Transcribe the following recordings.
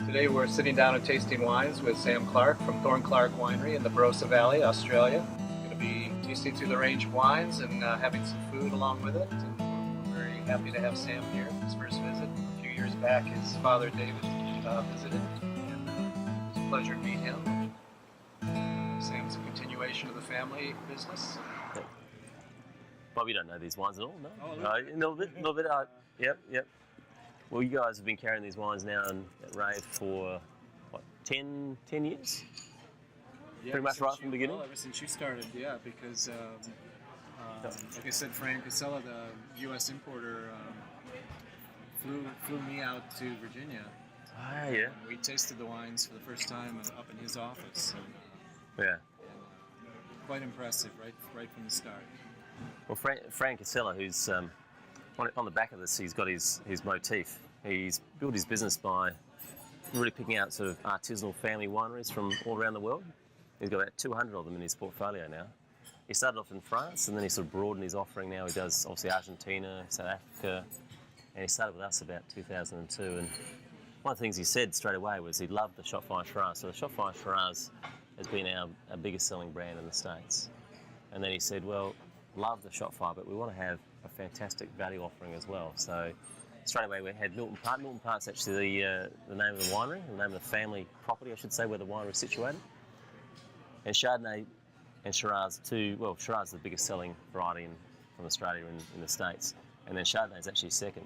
Today we're sitting down and tasting wines with Sam Clarke from Thorn Clarke Winery in the Barossa Valley, Australia. Going to be tasting through the range of wines and having some food along with it. And we're very happy to have Sam here. His first visit a few years back, his father David visited, and it was a pleasure to meet him. Sam's a continuation of the family business. Bob, you don't know these wines at all, no? Oh, A little bit. Yep. Well, you guys have been carrying these wines now at Rave for, what, 10 years? Yeah, pretty much right from the beginning? Well, ever since you started, yeah, because, like I said, Frank Casella, the U.S. importer, flew me out to Virginia. Ah, yeah. And we tasted the wines for the first time up in his office. Yeah. Quite impressive, right from the start. Well, Frank Casella, who's on the back of this, he's got his motif. He's built his business by really picking out sort of artisanal family wineries from all around the world. He's got about 200 of them in his portfolio now. He started off in France, and then he sort of broadened his offering. Now he does obviously Argentina, South Africa, and he started with us about 2002. And one of the things he said straight away was he loved the Shotfire Shiraz. So the Shotfire Shiraz has been our biggest selling brand in the States. And then he said, well, love the Shotfire, but we want to have a fantastic value offering as well. So straight away we had Milton Park. Milton Park's actually the name of the winery, the name of the family property, I should say, where the winery is situated. And Chardonnay and Shiraz too. Well, Shiraz is the biggest selling variety from Australia in the States, and then Chardonnay is actually second.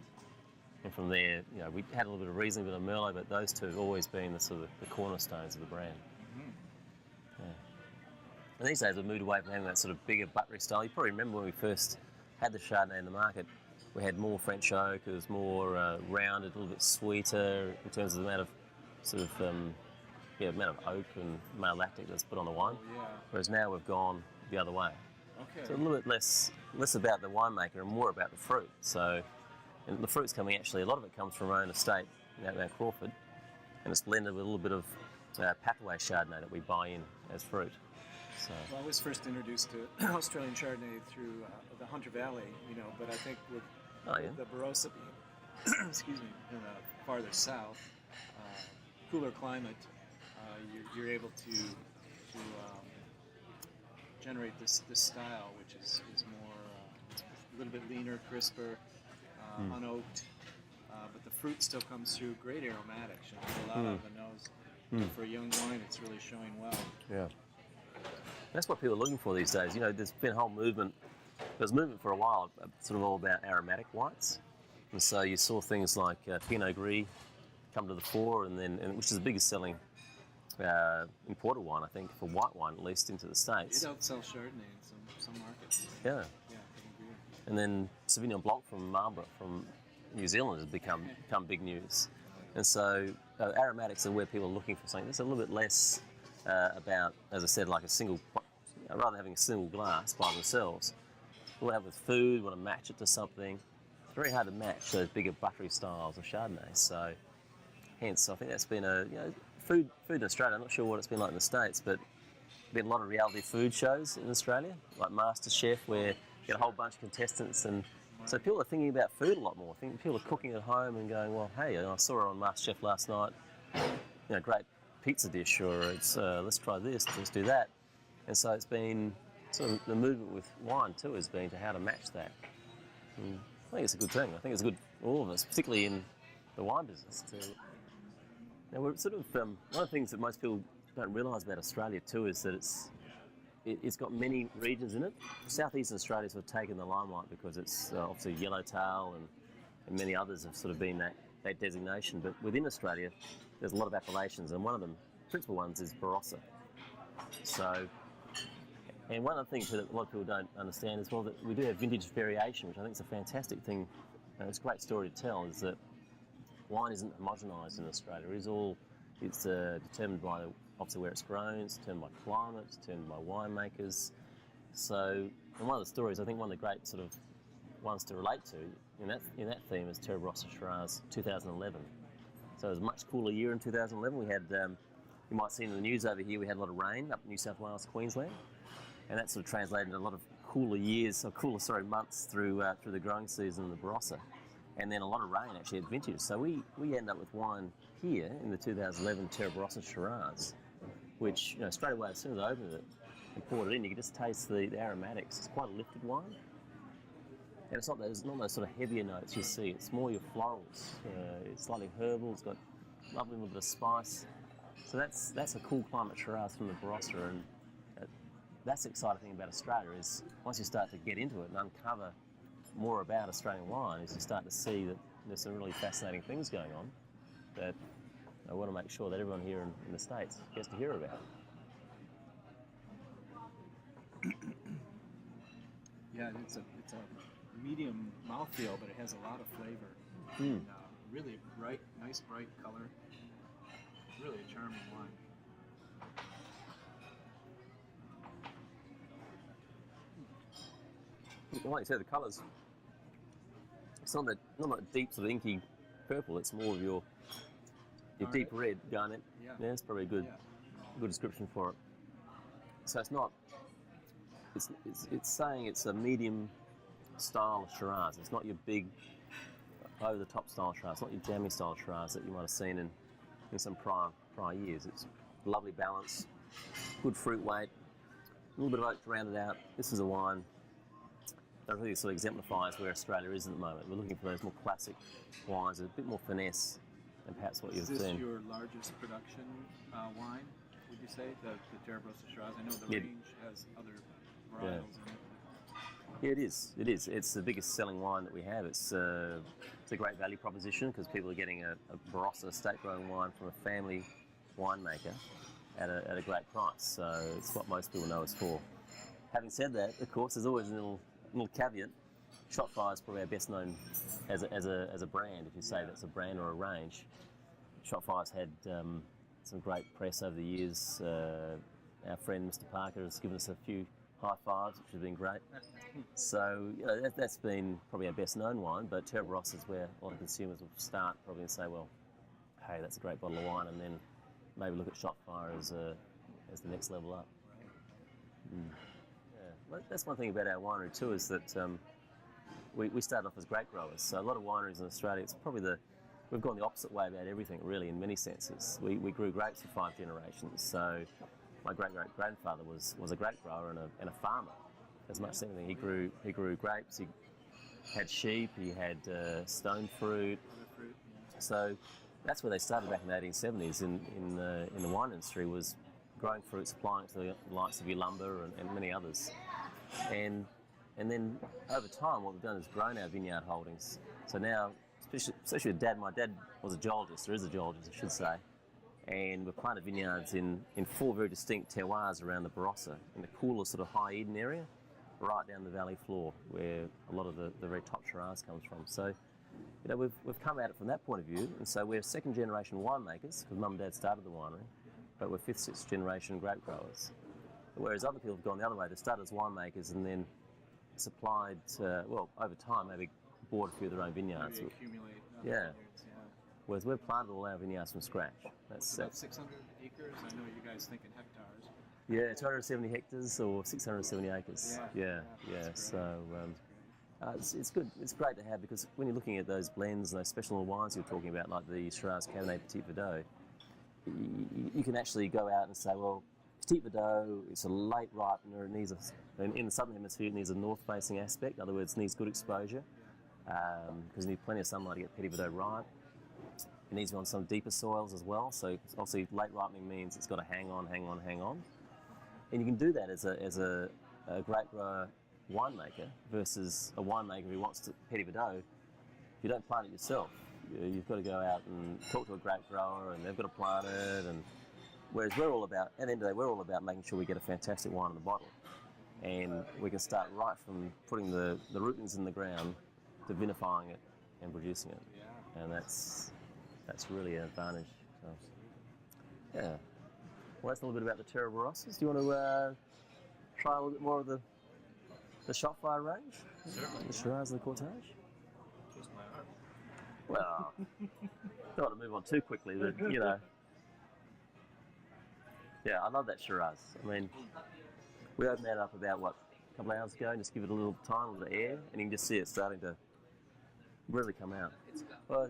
And from there, you know, we had a little bit of Riesling, a bit of Merlot, but those two have always been the sort of the cornerstones of the brand. Yeah. And these days we've moved away from having that sort of bigger buttery style. You probably remember when we first had the Chardonnay in the market, we had more French oak, it was more rounded, a little bit sweeter in terms of the amount of sort of amount of oak and malolactic that's put on the wine. Oh, yeah. Whereas now we've gone the other way. Okay. So a little bit less about the winemaker and more about the fruit. So, and the fruit's coming actually, a lot of it comes from our own estate out in Crawford, and it's blended with a little bit of Pathway Chardonnay that we buy in as fruit. So. Well, I was first introduced to Australian Chardonnay through the Hunter Valley, but I think with the Barossa being, excuse me, in the farther south, cooler climate, you're able to generate this style, which is more a little bit leaner, crisper, unoaked, but the fruit still comes through great aromatics. A lot out of the nose. For a young wine, it's really showing well. Yeah. That's what people are looking for these days. You know, there's been a whole movement. There was a movement for a while, sort of all about aromatic whites, and so you saw things like Pinot Gris come to the fore, and which is the biggest selling imported wine, I think, for white wine, at least into the States. It outsell Chardonnay in some markets. Yeah. Yeah, Pinot Gris. And then Sauvignon Blanc from Marlborough, from New Zealand, has become big news. And so aromatics are where people are looking for something that's a little bit less about, as I said, like a single, rather than having a single glass by themselves. We'll have with food, want to match it to something. It's very hard to match those bigger buttery styles of Chardonnay. So hence, I think that's been food in Australia. I'm not sure what it's been like in the States, but there's been a lot of reality food shows in Australia, like MasterChef, where you get a whole bunch of contestants, and so people are thinking about food a lot more. I think people are cooking at home and going, well, hey, I saw her on MasterChef last night, great pizza dish, or it's let's try this, let's do that. And so it's been sort of the movement with wine too has been to how to match that. And I think it's a good thing. I think it's good for all of us, particularly in the wine business. Now we're sort of one of the things that most people don't realise about Australia too is that it's got many regions in it. Southeastern Australia's sort of taken the limelight because it's obviously yellowtail and many others have sort of been that designation. But within Australia, there's a lot of appellations, and one of them, principal ones, is Barossa. So, and one of the things that a lot of people don't understand as well, that we do have vintage variation, which I think is a fantastic thing, and it's a great story to tell, is that wine isn't homogenised in Australia. It's determined by obviously where it's grown, it's determined by climate, it's determined by winemakers. So, and one of the stories, I think one of the great sort of ones to relate to in that theme is Terra Barossa Shiraz 2011. So it was a much cooler year in 2011. We had, you might see in the news over here, we had a lot of rain up in New South Wales, Queensland, and that sort of translated into a lot of months through the growing season in the Barossa, and then a lot of rain actually at vintage. So we end up with wine here in the 2011 Terra Barossa Shiraz, which, straight away, as soon as I opened it and poured it in, you could just taste the aromatics. It's quite a lifted wine. And it's not those sort of heavier notes you see. It's more your florals. It's slightly herbal. It's got a lovely little bit of spice. So that's a cool climate Shiraz from the Barossa, and that's the exciting thing about Australia is once you start to get into it and uncover more about Australian wine, is you start to see that there's some really fascinating things going on that I want to make sure that everyone here in the States gets to hear about. Yeah, it's a medium mouthfeel, but it has a lot of flavor. And, really bright, nice bright color. Really a charming wine. Like you said, the colours, it's not that deep sort of inky purple. It's more of your deep red garnet. Yeah, it's probably a good description for it. So it's not. It's saying it's a medium style Shiraz. It's not your big over the top style Shiraz. It's not your jammy style Shiraz that you might have seen in some prior years. It's lovely balance, good fruit weight, a little bit of oak to round it out. This is a wine that really sort of exemplifies where Australia is at the moment. We're looking for those more classic wines with a bit more finesse than perhaps what you've seen. Is this your largest production wine, would you say, the Terra Barossa Shiraz? I know the range has other varietals in it. Yeah, it is. It is. It's the biggest selling wine that we have. It's a great value proposition because people are getting a Barossa estate-grown wine from a family winemaker at a great price. So it's what most people know us for. Having said that, of course, there's always a little caveat. Shotfire is probably our best known as a brand, if you say that's a brand or a range. Shotfire's had some great press over the years. Our friend Mr. Parker has given us a few high fives, which has been great. So that's been probably our best known wine, but Terra Barossa is where a lot of consumers will start probably and say, well, hey, that's a great bottle of wine, and then maybe look at Shotfire as the next level up. Well, that's one thing about our winery too, is that we started off as grape growers. So a lot of wineries in Australia, it's probably we've gone the opposite way about everything, really, in many senses. We grew grapes for 5 generations. So my great-great-grandfather was a grape grower and a farmer, as much as anything. He grew grapes, he had sheep, he had stone fruit. So that's where they started back in the 1870s in the wine industry, was growing fruit, supplying it to the likes of Yalumba and many others. And then over time, what we've done is grown our vineyard holdings. So now, especially with Dad, my dad was a geologist, or is a geologist, I should say, and we've planted vineyards in 4 very distinct terroirs around the Barossa, in the cooler sort of High Eden area, right down the valley floor, where a lot of the very top Shiraz comes from. So, we've come at it from that point of view, and so we're 2nd generation winemakers, because Mum and Dad started the winery, but we're 5th, 6th generation grape growers. Whereas other people have gone the other way. They started as winemakers and then supplied, over time, maybe bought a few of their own vineyards. Maybe accumulate vineyards, Whereas we've planted all our vineyards from scratch. That's about 600 acres. I know you guys think in hectares. Yeah, 270 hectares or 670 acres. Yeah. So it's good. It's great to have, because when you're looking at those blends and those special wines you're talking about, like the Shiraz Cabernet Petit Verdot, you can actually go out and say, well, Petit Verdot, it's a late ripener. It needs in the southern hemisphere, it needs a north-facing aspect. In other words, it needs good exposure, because you need plenty of sunlight to get Petit Verdot ripe. It needs to be on some deeper soils as well. So obviously, late ripening means it's got to hang on. And you can do that as a grape grower winemaker versus a winemaker who wants to Petit Verdot. If you don't plant it yourself, you've got to go out and talk to a grape grower, and they've got to plant it. And whereas we're all about, at the end of the day, we're all about making sure we get a fantastic wine in the bottle, and we can start right from putting the rootings in the ground to vinifying it and producing it, and that's really an advantage. So, yeah. Well, that's a little bit about the Terra Barossas. Do you want to try a little bit more of the Shotfire range? Certainly. The Shiraz and the Cortage? Twist my arm. Well, don't want to move on too quickly, but, Yeah, I love that Shiraz. I mean, we opened that up about, a couple of hours ago, and just give it a little time, a little air, and you can just see it starting to really come out. Well,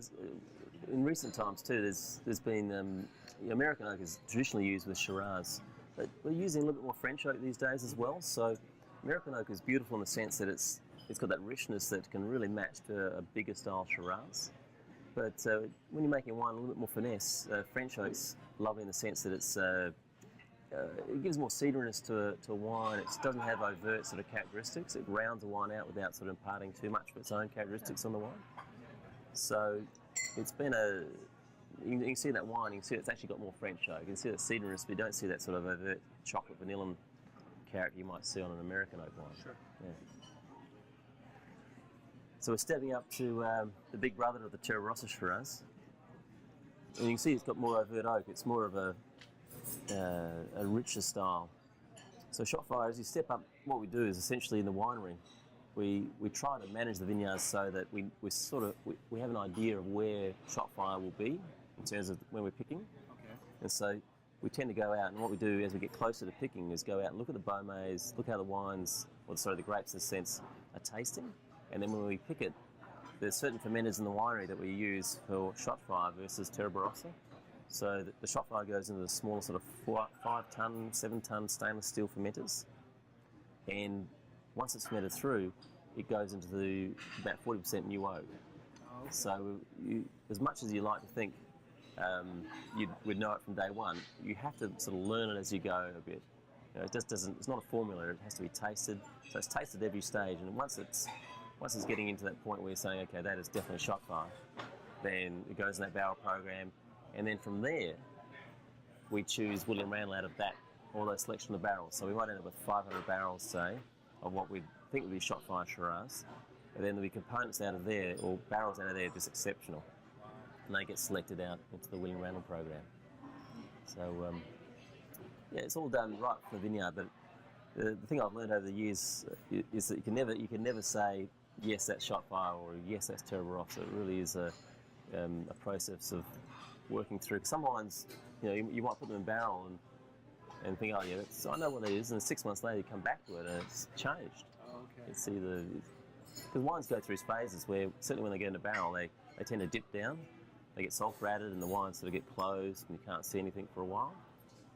in recent times too, there's been American oak is traditionally used with Shiraz, but we're using a little bit more French oak these days as well. So American oak is beautiful in the sense that it's got that richness that can really match to a bigger style Shiraz. But when you're making wine a little bit more finesse, French oak's lovely in the sense that it gives more cedriness to a wine. It doesn't have overt sort of characteristics. It rounds a wine out without sort of imparting too much of its own characteristics on the wine. So it's been you can see that wine, you can see it's actually got more French oak. You can see that cedriness, but you don't see that sort of overt chocolate vanilla character you might see on an American oak wine. Sure. Yeah. So we're stepping up to the big brother of the Terra Shiraz. And you can see it's got more overt oak. It's more of a richer style. So shot fire, as you step up, what we do is essentially in the winery, we try to manage the vineyards so that we have an idea of where shot fire will be in terms of when we're picking. Okay. And so we tend to go out, and what we do as we get closer to picking is go out and look at the Beaumets, look how the wines, the grapes in a sense, are tasting. And then when we pick it, there's certain fermenters in the winery that we use for shot fire versus Terra Barossa. So the shot fire goes into the smaller sort of 5-ton, 7-ton stainless steel fermenters. And once it's fermented through, it goes into about 40% new oak. Oh, okay. So as much as you like to think you would know it from day one, you have to sort of learn it as you go a bit. You know, it just doesn't. It's not a formula. It has to be tasted. So it's tasted every stage, and once it's getting into that point where you're saying, okay, that is definitely shot fire, then it goes in that barrel program, and then from there we choose William Randall out of that, all those selection of barrels. So we might end up with 500 barrels, say, of what we think would be shot fire Shiraz, and then there'll be components out of there, or barrels out of there just exceptional, and they get selected out into the William Randall program. So yeah, it's all done right for the vineyard, but the thing I've learned over the years is that you can never say yes, that's shot fire, or yes, that's Terra Barossa. It really is a process of working through. Some wines, you might put them in barrel and think, oh yeah, I know what it is, and 6 months later you come back to it and it's changed. Oh, okay. It's either because wines go through phases where certainly when they get in a barrel, they tend to dip down, they get sulfur added, and the wines sort of get closed, and you can't see anything for a while,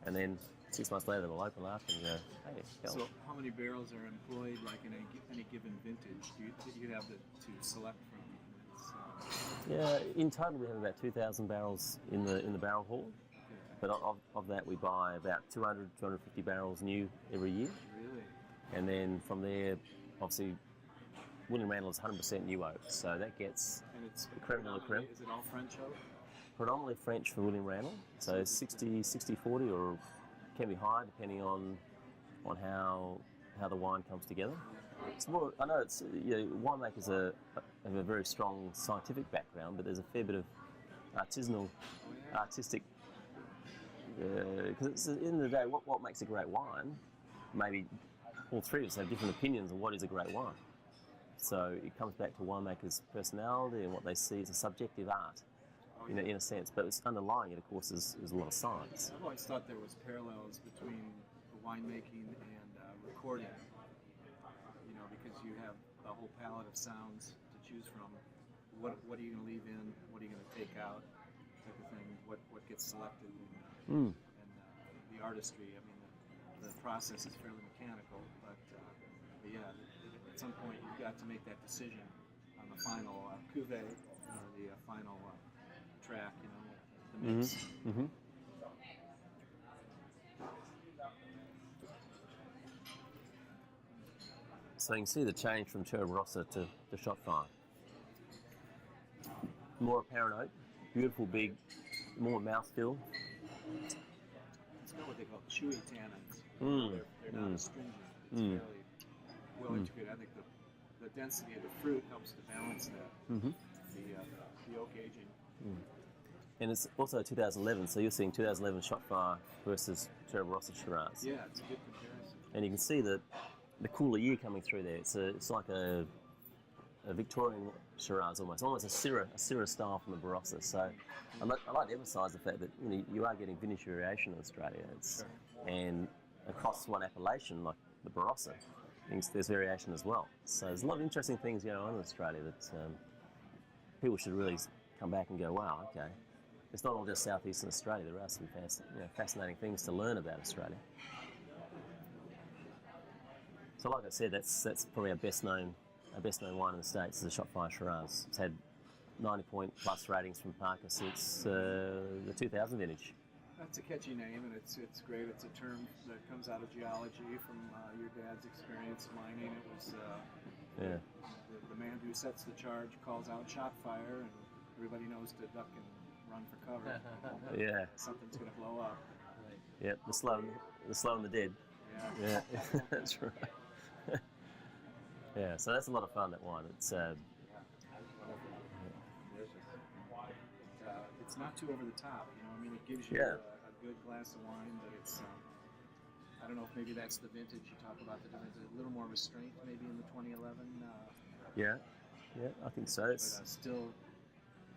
and then 6 months later they'll open up and go, hey, go. So how many barrels are employed, like in any given vintage? Do you have to select from? Yeah, in total we have about 2,000 barrels in the barrel hall, but of that we buy about 200, 250 barrels new every year. Really? And then from there, obviously, William Randall is 100% new oak, so that gets And it's creme de la creme. Is it all French oak? Predominantly French for William Randall, so 60-40, or can be higher depending on how the wine comes together. It's more. I know it's winemakers have a very strong scientific background, but there's a fair bit of artistic. Because at the end of the day, what makes a great wine? Maybe all three of us have different opinions on what is a great wine. So it comes back to winemakers' personality and what they see as a subjective art, in a sense. But it's underlying it, of course, is a lot of science. I've always thought there was parallels between the winemaking and recording. Because you have a whole palette of sounds to choose from. What are you going to leave in? What are you going to take out? Type of thing. What gets selected? And the artistry. I mean, the process is fairly mechanical, but yeah, at some point you've got to make that decision on the final cuvee or the final track. The mix. Mm-hmm. So you can see the change from Terra Barossa to shot fire. More apparent oak, beautiful big, more mouthfeel. It's got what they call chewy tannins. They're not astringent. It's fairly well integrated. I think the density of the fruit helps to balance that. The oak aging. And it's also 2011, so you're seeing 2011 shot fire versus Terra Barossa Shiraz. Yeah, it's a good comparison. And you can see that the cooler year coming through there. It's like a Victorian Shiraz almost a Syrah style from the Barossa. So I like to emphasise the fact that you are getting vintage variation in Australia. And across one appellation like the Barossa, there's variation as well. So there's a lot of interesting things going on in Australia that people should really come back and go, wow, okay, it's not all just southeastern Australia. There are some fascinating things to learn about Australia. So, like I said, that's probably our best known wine in the States is the Shotfire Shiraz. It's had 90-point plus ratings from Parker since the 2000 vintage. That's a catchy name, and it's great. It's a term that comes out of geology from your dad's experience mining. It was the man who sets the charge calls out shot fire, and everybody knows to duck and run for cover. Yeah, Something's going to blow up. yeah, the slow and the dead. Yeah, That's right. Yeah, so that's a lot of fun. That wine. It's it's not too over the top. You know, I mean, it gives you a good glass of wine, but it's. I don't know if maybe that's the vintage you talk about. The vintage, a little more restraint, maybe in the 2011. Yeah, I think so. It's but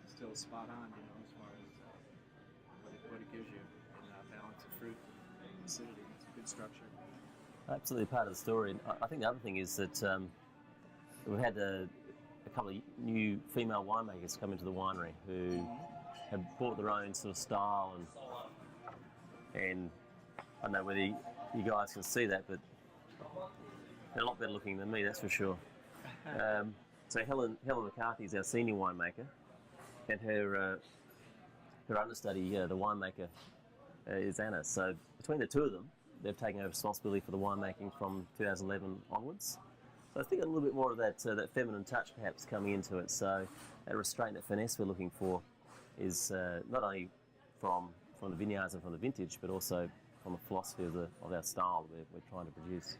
still spot on, you know, as far as what it gives you in balance of fruit and acidity. It's a good structure. absolutely part of the story. And I think the other thing is that we've had a couple of new female winemakers come into the winery who have brought their own sort of style, and I don't know whether you guys can see that, but they're a lot better looking than me, that's for sure. So Helen McCarthy is our senior winemaker, and her understudy, the winemaker, is Anna. So between the two of them, they've taken over responsibility for the winemaking from 2011 onwards. So I think a little bit more of that feminine touch perhaps coming into it. So that restraint, that finesse we're looking for is not only from the vineyards and from the vintage, but also from the philosophy of our style that we're trying to produce.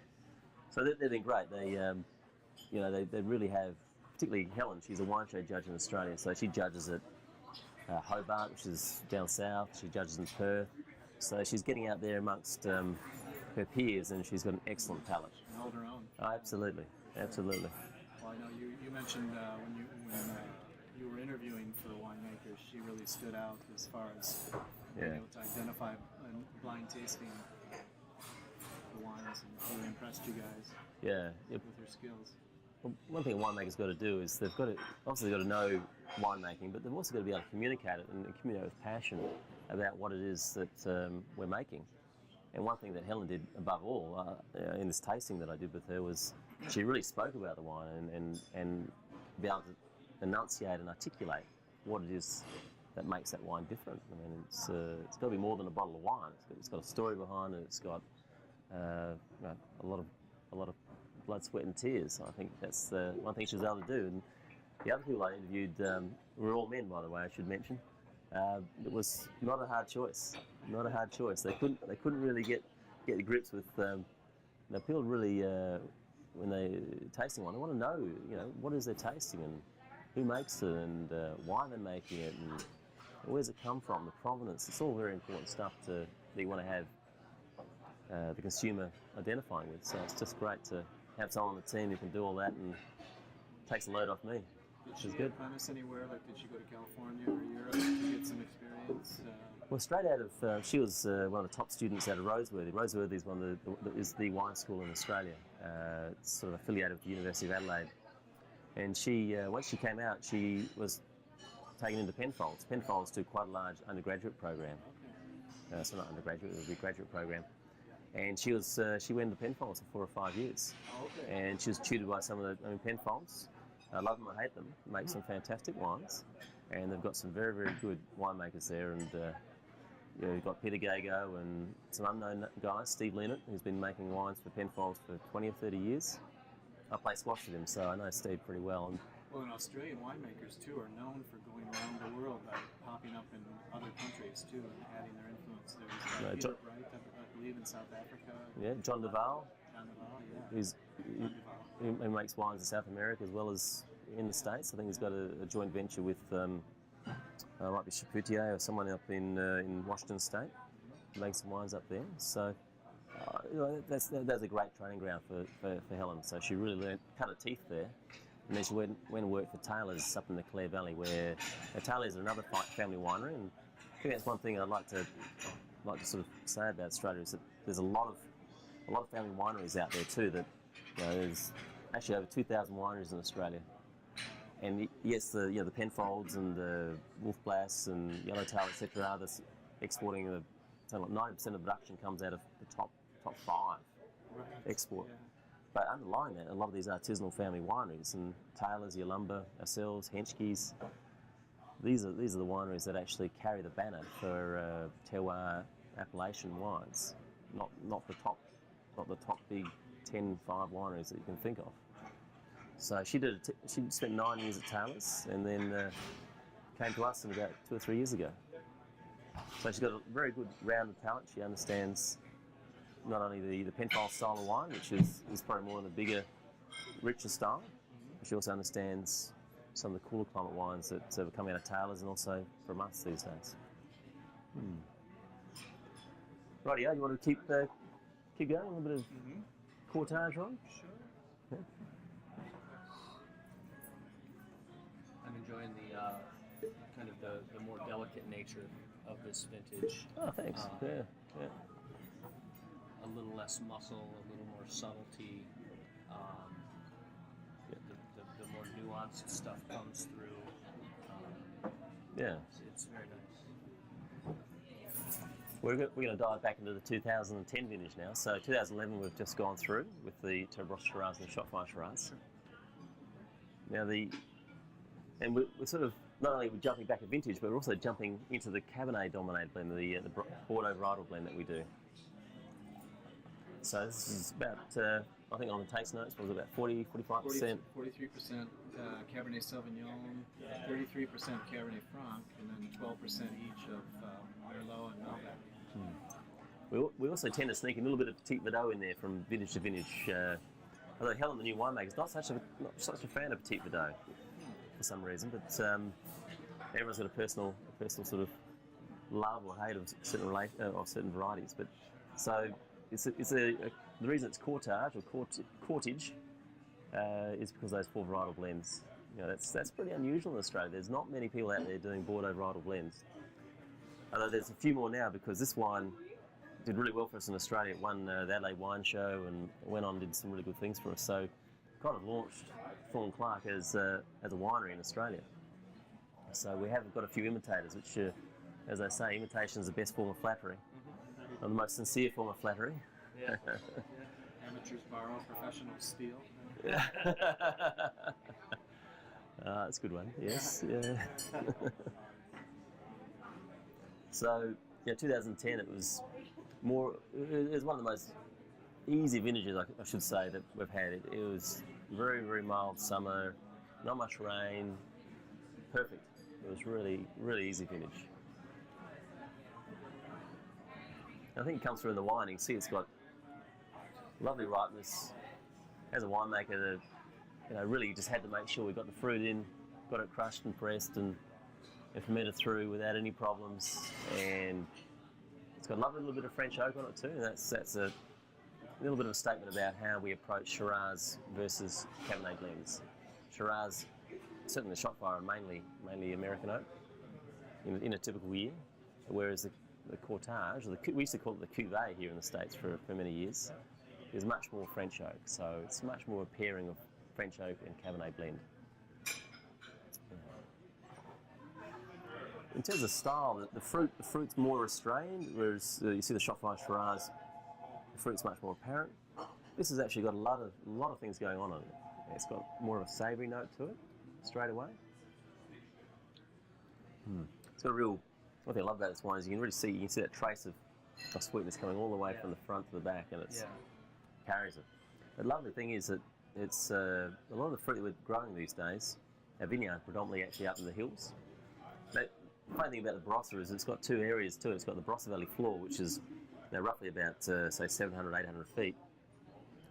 So they've been great. They really have, particularly Helen. She's a wine show judge in Australia, so she judges at Hobart, which is down south. She judges in Perth, so she's getting out there amongst her peers, and she's got an excellent palate. And hold her own. Oh, absolutely. Well, I know you mentioned when you were interviewing for winemakers, she really stood out as far as being able to identify and blind tasting the wines, and really impressed you guys. Yeah. With her skills. Well, one thing a winemaker's got to do is they've got to know winemaking, but they've also got to be able to communicate it and communicate with passion about what it is that we're making. And one thing that Helen did above all in this tasting that I did with her was she really spoke about the wine and be able to enunciate and articulate what it is that makes that wine different. I mean, it's got to be more than a bottle of wine. It's got a story behind it. It's got a lot of blood, sweat, and tears. I think that's one thing she was able to do. And the other people I interviewed were all men, by the way, I should mention. It was not a hard choice. Not a hard choice. They couldn't really get to grips with. People really, when they tasting wine, they want to know, what is they're tasting and who makes it and why they're making it and where's it come from, the provenance. It's all very important stuff that you want to have the consumer identifying with. So it's just great to have someone on the team who can do all that and takes a load off me. Did she apprentice anywhere? Like, did she go to California or Europe to get some experience? Well, straight out of, she was one of the top students out of Roseworthy. Roseworthy is the wine school in Australia. It's sort of affiliated with the University of Adelaide. And she, once she came out, she was taken into Penfolds. Penfolds do quite a large undergraduate program. Okay. So not undergraduate, it would be a graduate program. And she went to Penfolds for 4 or 5 years. Okay. And she was tutored by some of the Penfolds. I love them, I hate them. Make some fantastic wines. And they've got some very, very good winemakers there. And you've got Peter Gago and some unknown guys, Steve Leonard, who's been making wines for Penfolds for 20 or 30 years. I play squash with him, so I know Steve pretty well. And Australian winemakers, too, are known for going around the world by popping up in other countries, too, and adding their influence. There was Peter Bright, I believe, in South Africa. Yeah, John Duval. Yeah. He makes wines in South America as well as in the States. I think he's got a joint venture with, might be Chapoutier or someone up in Washington State. He makes some wines up there. So that's a great training ground for Helen. So she really learned, cut her teeth there. And then she went and worked for Taylor's up in the Clare Valley, where Taylor's are another family winery. And I think that's one thing I'd like to sort of say about Australia is that there's a lot of family wineries out there too. That there's actually over 2,000 wineries in Australia, and yes, the Penfolds and the Wolf Blass and Yellowtail, etc. are exporting something like 90% of the production comes out of the top 5 export. Yeah. But underlying that, a lot of these artisanal family wineries and Taylor's, Yalumba, ourselves, Henschke's, these are the wineries that actually carry the banner for terroir Appellation wines, not the top big 10, 5 wineries that you can think of. So she spent 9 years at Taylor's and then came to us about 2 or 3 years ago. So she's got a very good rounded palate. She understands not only the Penfold style of wine, which is probably more in the bigger, richer style, but she also understands some of the cooler climate wines that are coming out of Taylor's and also from us these days. Rightio, you want to keep going? A little bit of cortage, Ron? Sure. Yeah. I'm enjoying the kind of the more delicate nature of this vintage. Oh, thanks. Yeah. A little less muscle, a little more subtlety. The more nuanced stuff comes through. Yeah. It's very nice. We're going to dive back into the 2010 vintage now. So 2011 we've just gone through with the Terebros Shiraz and the Shotfire Shiraz. Now we're sort of, not only we're jumping back a vintage, but we're also jumping into the Cabernet dominated blend, the Bordeaux varietal blend that we do. So this is about, I think on the taste notes was about 45%. 43% Cabernet Sauvignon, 33% Cabernet Franc, and then 12% each of Merlot and Malbec. We also tend to sneak a little bit of Petit Verdot in there from vintage to vintage. Although Helen, the new winemaker, is not such a fan of Petit Verdot for some reason, but everyone's got a personal sort of love or hate of certain varieties. But so the reason it's cortage or cortage is because of those 4 varietal blends. You know, that's pretty unusual in Australia. There's not many people out there doing Bordeaux varietal blends. Although there's a few more now because this wine did really well for us in Australia. It won the Adelaide Wine Show and went on and did some really good things for us. So kind of launched Thorn Clarke as a winery in Australia. So we have got a few imitators, which, as I say, imitation is the best form of flattery, or the most sincere form of flattery. Yeah. Amateurs borrow, professionals steal. That's a good one. Yes. Yeah. So, 2010. It was one of the most easy vintages, I should say, that we've had. It was very, very mild summer, not much rain, perfect. It was really, really easy vintage. I think it comes through in the wine. You can see it's got lovely ripeness. As a winemaker, really just had to make sure we got the fruit in, got it crushed and pressed and fermented through without any problems. And it's got a lovely little bit of French oak on it too. And that's a little bit of a statement about how we approach Shiraz versus Cabernet blends. Shiraz, certainly the Shotfire, are mainly American oak in a typical year, whereas the cortage, we used to call it the cuvee here in the States for many years, is much more French oak. So it's much more a pairing of French oak and Cabernet blend. In terms of style, the fruit's more restrained, whereas you see the Shotfire Shiraz, the fruit's much more apparent. This has actually got a lot of things going on in it. It's got more of a savoury note to it straight away. It's got a real. One thing I love about this wine is you can see that trace of sweetness coming all the way from the front to the back, and it carries it. The lovely thing is that it's a lot of the fruit that we're growing these days. Our vineyard predominantly actually up in the hills. The funny thing about the Barossa is it's got 2 areas too. It's got the Barossa Valley floor, which is roughly about say 700, 800 feet,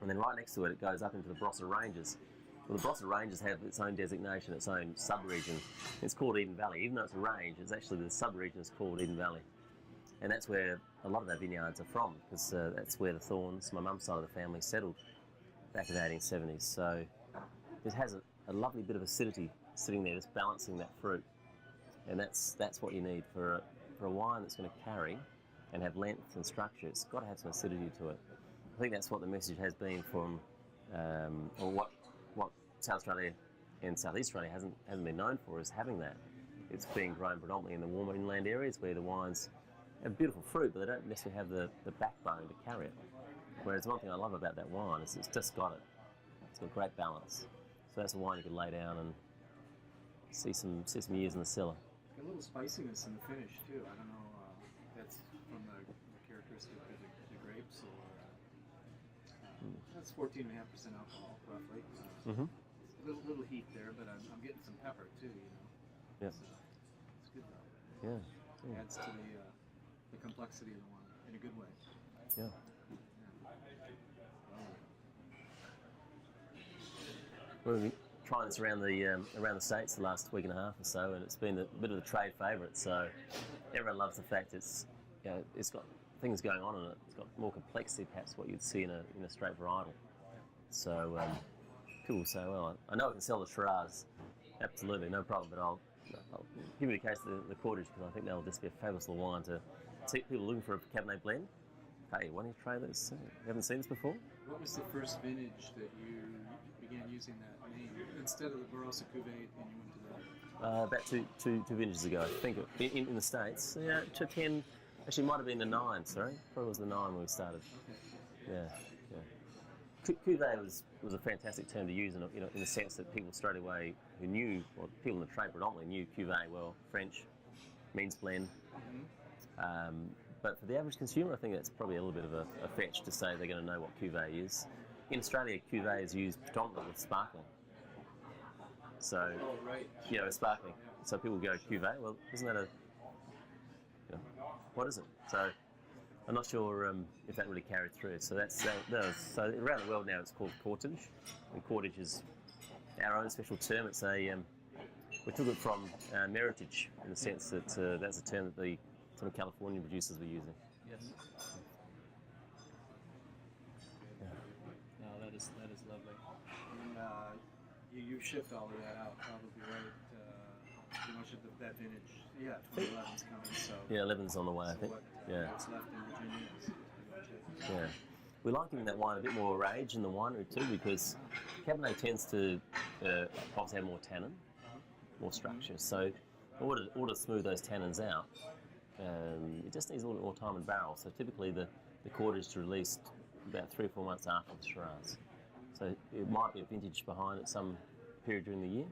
and then right next to it goes up into the Barossa Ranges. Well, the Barossa Ranges have its own designation, its own sub-region. It's called Eden Valley. Even though it's a range, it's actually the sub-region is called Eden Valley. And that's where a lot of our vineyards are from, because that's where the Thorns, my mum's side of the family, settled back in the 1870s. So it has a lovely bit of acidity sitting there, just balancing that fruit. And that's what you need for a wine that's going to carry and have length and structure. It's got to have some acidity to it. I think that's what the message has been from, or what South Australia and South East Australia hasn't been known for is having that. It's being grown predominantly in the warmer inland areas where the wines have beautiful fruit, but they don't necessarily have the backbone to carry it. Whereas one thing I love about that wine is it's just got it. It's got great balance. So that's a wine you can lay down and see some years in the cellar. A little spiciness in the finish too. I don't know if that's from the characteristic of the grapes or that's 14.5% alcohol roughly. Little heat there, but I'm getting some pepper too. Yeah. So it's good though. Yeah. Adds to the complexity of the wine in a good way. Yeah. We've been trying this around the States the last week and a half or so, and it's been a bit of a trade favourite. So everyone loves the fact it's got things going on in it. It's got more complexity, perhaps, what you'd see in a straight varietal. So people say, well, I know I can sell the Shiraz, absolutely, no problem, but I'll give you a case of the Cordage because I think that'll just be a fabulous little wine to see people looking for a Cabernet blend. Hey, why don't you try this? You haven't seen this before? What was the first vintage that you began using that name instead of the Barossa Cuvée, and you went to that? About two vintages ago, I think, in the States. Yeah, to 10, actually it might have been the 9, sorry. Probably was the 9 when we started. Okay. Yeah. Cuvée was a fantastic term to use in the sense that people straight away who knew, or people in the trade predominantly knew Cuvée well. French means blend. But for the average consumer, I think that's probably a little bit of a fetch to say they're going to know what Cuvée is. In Australia, Cuvée is used predominantly with sparkling. So, sparkling. So people go, Cuvée, well, isn't that what is it? So I'm not sure if that really carried through. So so around the world now it's called Cordage, and Cordage is our own special term. It's we took it from Meritage in the sense that that's a term that some Californian producers were using. Yes. Yeah. No, that is lovely. And you shipped all of that out, probably, right? Pretty much of that vintage. Yeah, 2011's coming. So yeah, 11's on the way, I think. What's left in Virginia is Yeah. We like giving that wine a bit more age in the winery too, because Cabernet tends to obviously have more tannin, more structure. So in order to smooth those tannins out, it just needs a little bit more time in barrel. So typically the Cordage is released about 3 or 4 months after the Shiraz. So it might be a vintage behind at some period during the year.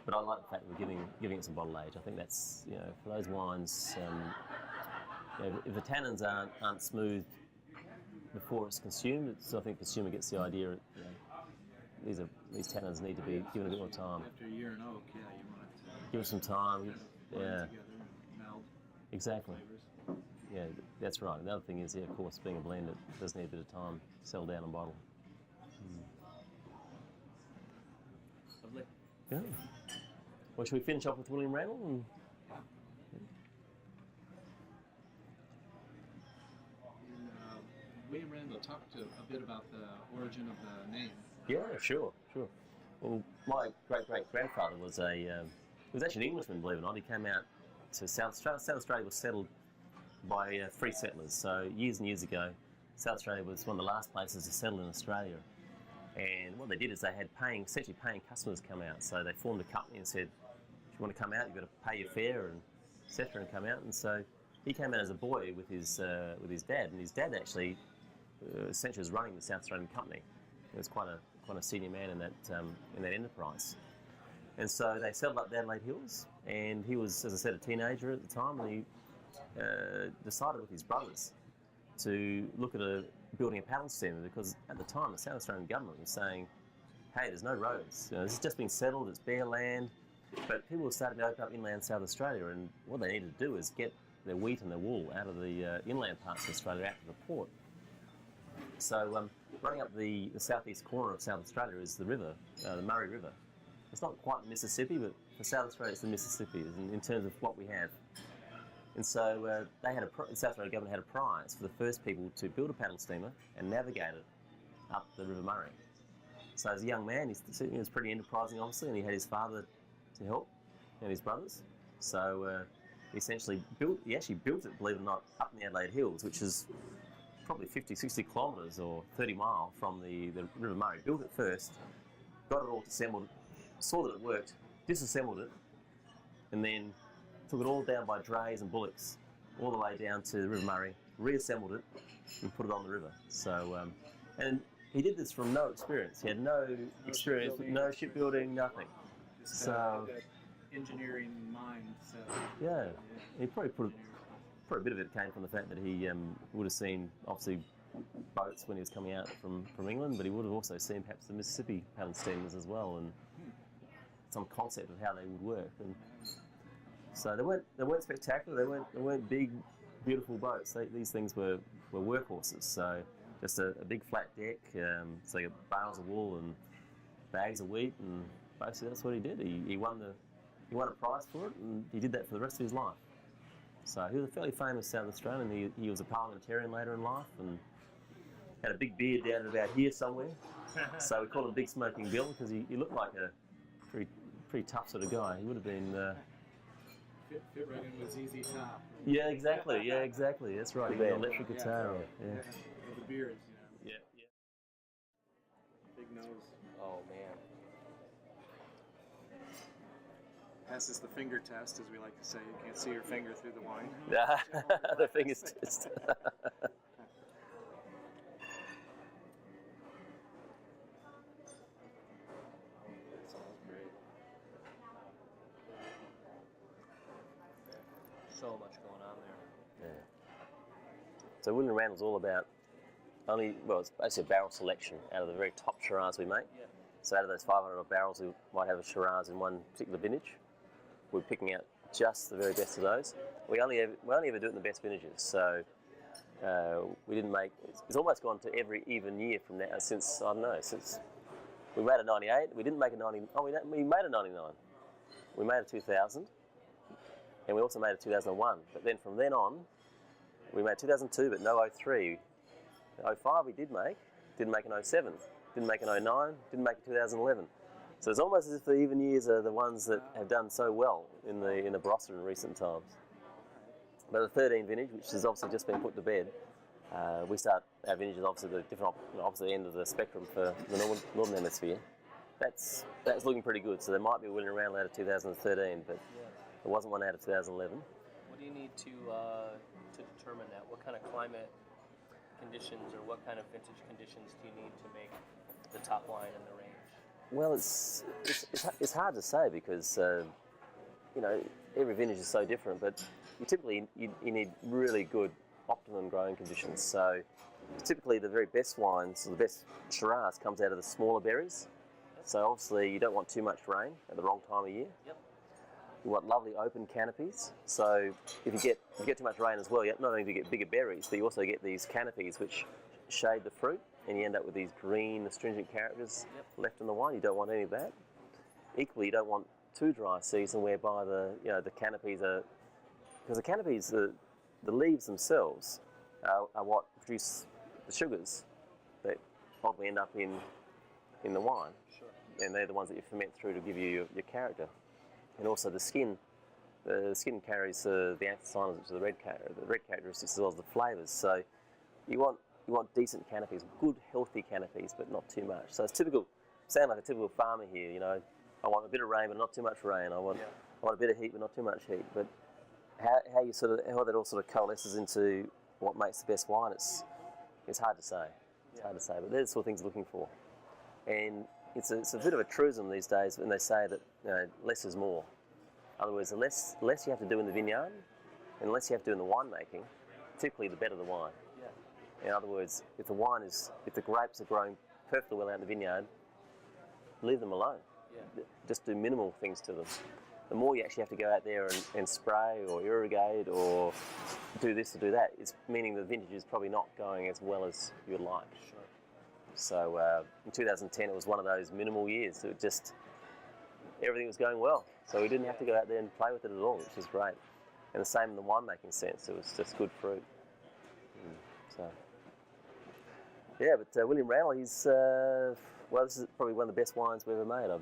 But I like the fact that we're giving it some bottle age. I think that's, for those wines, if the tannins aren't smooth before it's consumed, I think the consumer gets the idea that these tannins need to be given a bit more time. after a year in oak, you want it to Give it some time. blend Yeah. together and meld Exactly. flavors. Yeah, that's right. The other thing is, of course, being a blend, it does need a bit of time to settle down and bottle. Lovely. Yeah. Well, should we finish off with William Randall? And, William Randall talked a bit about the origin of the name. Yeah, sure. Well, my great-great-grandfather was was actually an Englishman, believe it or not. He came out to South Australia. South Australia was settled by free settlers. So years and years ago, South Australia was one of the last places to settle in Australia. And what they did is they had essentially paying customers come out. So they formed a company and said, if you want to come out, you've got to pay your fare and et cetera and come out. And so he came out as a boy with his dad, and his dad actually essentially was running the South Australian company. He was quite a senior man in that enterprise. And so they settled up the Adelaide Hills, and he was, as I said, a teenager at the time, and he decided with his brothers to look at building a paddle steamer, because at the time the South Australian government was saying, hey, there's no roads, this has just been settled, it's bare land, but people were starting to open up inland South Australia, and what they needed to do is get their wheat and their wool out of the inland parts of Australia out to the port. So running up the southeast corner of South Australia is the river, the Murray River. It's not quite the Mississippi, but for South Australia it's the Mississippi in terms of what we have. And so the South Australian government had a prize for the first people to build a paddle steamer and navigate it up the River Murray. So as a young man, he was pretty enterprising, obviously, and he had his father to help and his brothers. So he actually built it, believe it or not, up in the Adelaide Hills, which is probably 50, 60 kilometres or 30 miles from the River Murray. Built it first, got it all assembled saw that it worked, disassembled it, and then took it all down by drays and bullocks, all the way down to the River Murray, reassembled it, and put it on the river. So, and he did this from no experience. He had no experience, no shipbuilding, nothing. Just So, that engineering mindset. yeah, he probably put a bit of it came from the fact that he would have seen, obviously, boats when he was coming out from England, but he would have also seen perhaps the Mississippi paddle steamers as well, and some concept of how they would work. And so they weren't spectacular. They weren't big, beautiful boats. These things were workhorses. So just a big flat deck. So you got bales of wool and bags of wheat, and basically that's what he did. He won a prize for it, and he did that for the rest of his life. So he was a fairly famous South Australian. He was a parliamentarian later in life, and had a big beard down about here somewhere. So we called him Big Smoking Bill because he looked like a pretty tough sort of guy. He would have been. Fit right in with ZZ Top. Yeah, exactly. Yeah, exactly. That's right. He had an electric guitar. Yeah. With the beards, Yeah. Big nose. Oh man. Passes the finger test, as we like to say. You can't see your finger through the wine. Yeah. The fingers test. So much going on there. Yeah. So William Randall's all about it's basically a barrel selection out of the very top Shiraz we make. Yeah. So out of those 500 barrels, we might have a Shiraz in one particular vintage. We're picking out just the very best of those. We only ever do it in the best vintages. So we didn't make. It's almost gone to every even year from now since we made a 98. We didn't make a 90. Oh, we made a 99. We made a 2000. And we also made a 2001. But then from then on, we made 2002, but no 03. 05 we didn't make an 07, didn't make an 09, didn't make a 2011. So it's almost as if the even years are the ones that have done so well in the Barossa in recent times. But the 13 vintage, which has obviously just been put to bed, we start our vintages obviously the different opposite end of the spectrum for the northern hemisphere. That's looking pretty good. So there might be a William Randall out of 2013, but there wasn't one out of 2011. What do you need to determine that? What kind of climate conditions or what kind of vintage conditions do you need to make the top line in the range? Well, it's hard to say because every vintage is so different. But you need really good optimum growing conditions. So typically the very best wines, or the best Shiraz, comes out of the smaller berries. So obviously you don't want too much rain at the wrong time of year. Yep. You want lovely open canopies. So if you get too much rain as well, you not only do you get bigger berries, but you also get these canopies which shade the fruit, and you end up with these green astringent characters left in the wine. You don't want any of that. Equally, you don't want too dry a season whereby the canopies are, because the canopies, the leaves themselves are what produce the sugars that ultimately end up in the wine. Sure. And they're the ones that you ferment through to give you your character. And also the skin carries the anthocyanins, which are the red characteristics, as well as the flavours. So you want decent canopies, good healthy canopies, but not too much. So it's sound like a typical farmer here. I want a bit of rain, but not too much rain. I want a bit of heat, but not too much heat. But how that all sort of coalesces into what makes the best wine, it's hard to say. It's hard to say, but they're the sort of things you're looking for. And it's a bit of a truism these days when they say that less is more. In other words, the less you have to do in the vineyard, and the less you have to do in the winemaking, typically the better the wine. Yeah. In other words, if the grapes are growing perfectly well out in the vineyard, leave them alone. Yeah. Just do minimal things to them. The more you actually have to go out there and spray or irrigate or do this or do that, it's meaning the vintage is probably not going as well as you'd like. Sure. So in 2010, it was one of those minimal years. It just everything was going well, so we didn't have to go out there and play with it at all, which was great. And the same in the winemaking sense; it was just good fruit. But William Randall, he's this is probably one of the best wines we ever made. I'm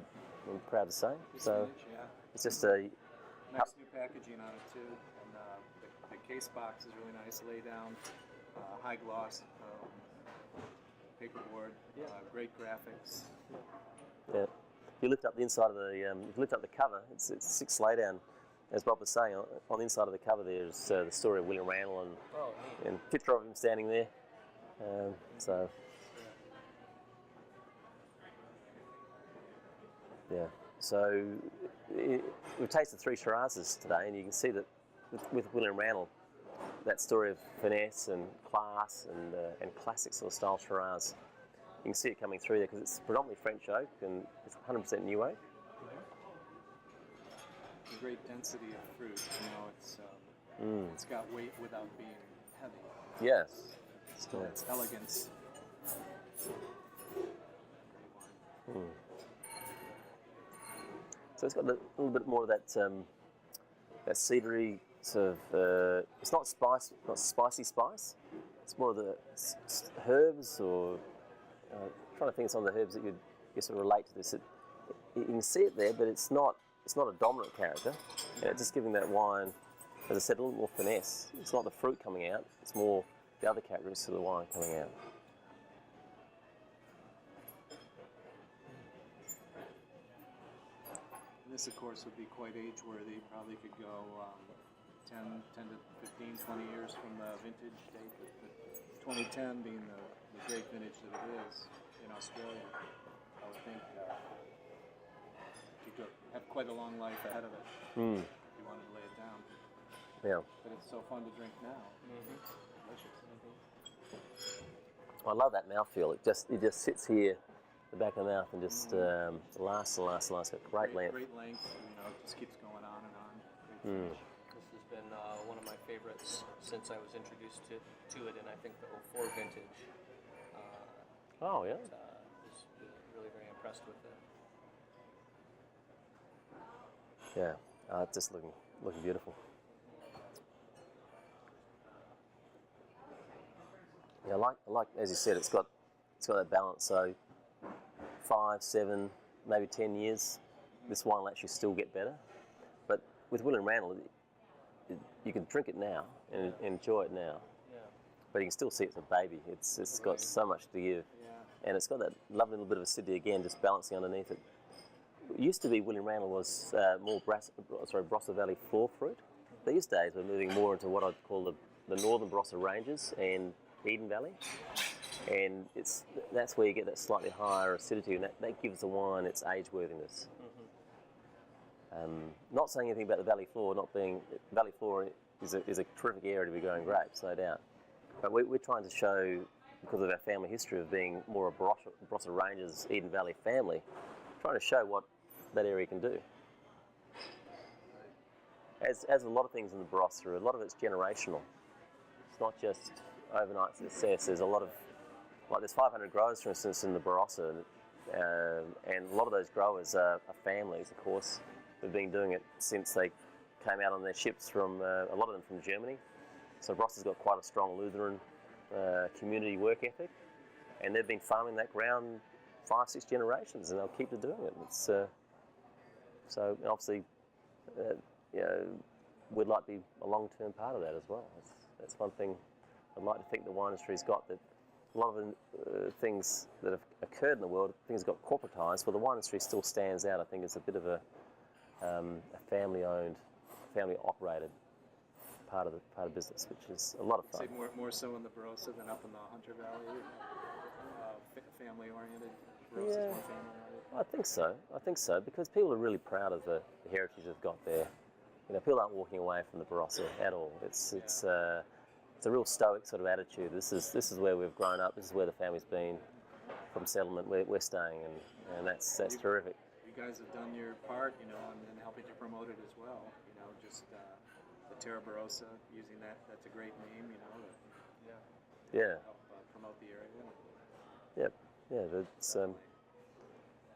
proud to say. It's just a nice new packaging on it too, and the case box is really nice, lay down, high gloss. Paperboard, great graphics. Yeah, if you lift up the inside of the, if you lift up the cover, it's 6 sleigh down. As Bob was saying, on the inside of the cover there's the story of William Randall and a picture of him standing there. So, yeah. So we've tasted 3 Shirazes today, and you can see that with William Randall, that story of finesse and class and classic sort of style Shiraz, you can see it coming through there because it's predominantly French oak and it's 100% new oak. The great density of fruit, it's got weight without being heavy. Yes. It's elegance. So it's got a little bit more of that that cedary sort of. It's not spicy spice. It's more of the herbs, or trying to think of some of the herbs that you sort of relate to this. You can see it there, but it's not a dominant character. It's just giving that wine, as I said, a little more finesse. It's not the fruit coming out. It's more the other characteristics of the wine coming out. This, of course, would be quite age-worthy. Probably could go 10 to 15, 20 years from the vintage date, but 2010 being the great vintage that it is in Australia, I would think you could have quite a long life ahead of it if you wanted to lay it down. Yeah. But it's so fun to drink now. Delicious. I love that mouthfeel. It just sits here, the back of the mouth, and just lasts. Got great length. Great length. It just keeps going on and on. Great finish. This has been one of my favorites since I was introduced to it, and I think the 04 vintage. Oh yeah. Was really very impressed with it. Yeah, it's just looking beautiful. Yeah, I like as you said, it's got that balance. So 5, 7, maybe 10 years, this wine will actually still get better. But with William Randall, you can drink it now and enjoy it now. Yeah. But you can still see it's a baby. It's got so much to give, and it's got that lovely little bit of acidity again, just balancing underneath it. It used to be William Randall was more Barossa Valley floor fruit. These days we're moving more into what I'd call the northern Barossa Ranges and Eden Valley, and that's where you get that slightly higher acidity, and that gives the wine its age worthiness. Not saying anything about the Valley Floor not being Valley Floor is a terrific area to be growing grapes, no doubt. But we're trying to show, because of our family history of being more a Barossa Ranges Eden Valley family, trying to show what that area can do. As a lot of things in the Barossa, a lot of it's generational. It's not just overnight success. There's a lot of, there's 500 growers, for instance, in the Barossa, and a lot of those growers are families, of course. They've been doing it since they came out on their ships from, a lot of them from Germany. So Barossa's got quite a strong Lutheran community work ethic, and they've been farming that ground 5, 6 generations, and they'll keep doing it. It's, so obviously, we'd like to be a long-term part of that as well. That's one thing I'd like to think the wine industry's got, that a lot of the things that have occurred in the world, things got corporatised, but the wine industry still stands out, I think, as a bit of a family-owned, family-operated part of the business, which is a lot of fun. Say more so in the Barossa than up in the Hunter Valley, family-oriented. Barossa's more family-oriented. I think so, because people are really proud of the heritage they've got there. People aren't walking away from the Barossa at all. It's a real stoic sort of attitude. This is where we've grown up. This is where the family's been from settlement. We're staying, and that's terrific. You guys have done your part, and helping to promote it as well. Just the Terra Barossa, using that's a great name, Yeah. Help promote the area. Yeah. So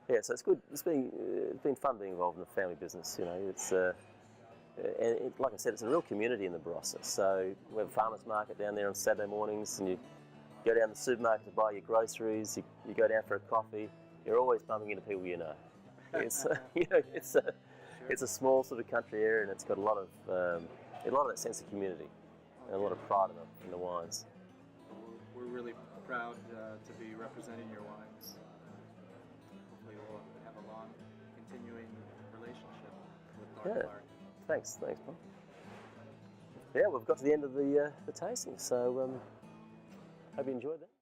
it's good. It's been fun being involved in the family business. It's and like I said, it's a real community in the Barossa. So we have a farmers market down there on Saturday mornings, and you go down to the supermarket to buy your groceries. You go down for a coffee. You're always bumping into people you know. It's it's a small sort of country area, and it's got a lot of that sense of community and a lot of pride in the wines. We're really proud to be representing your wines. Hopefully we'll have a long continuing relationship with Thorn Yeah. Clarke. Thanks, Paul. Yeah, we've got to the end of the tasting, so hope you enjoyed that.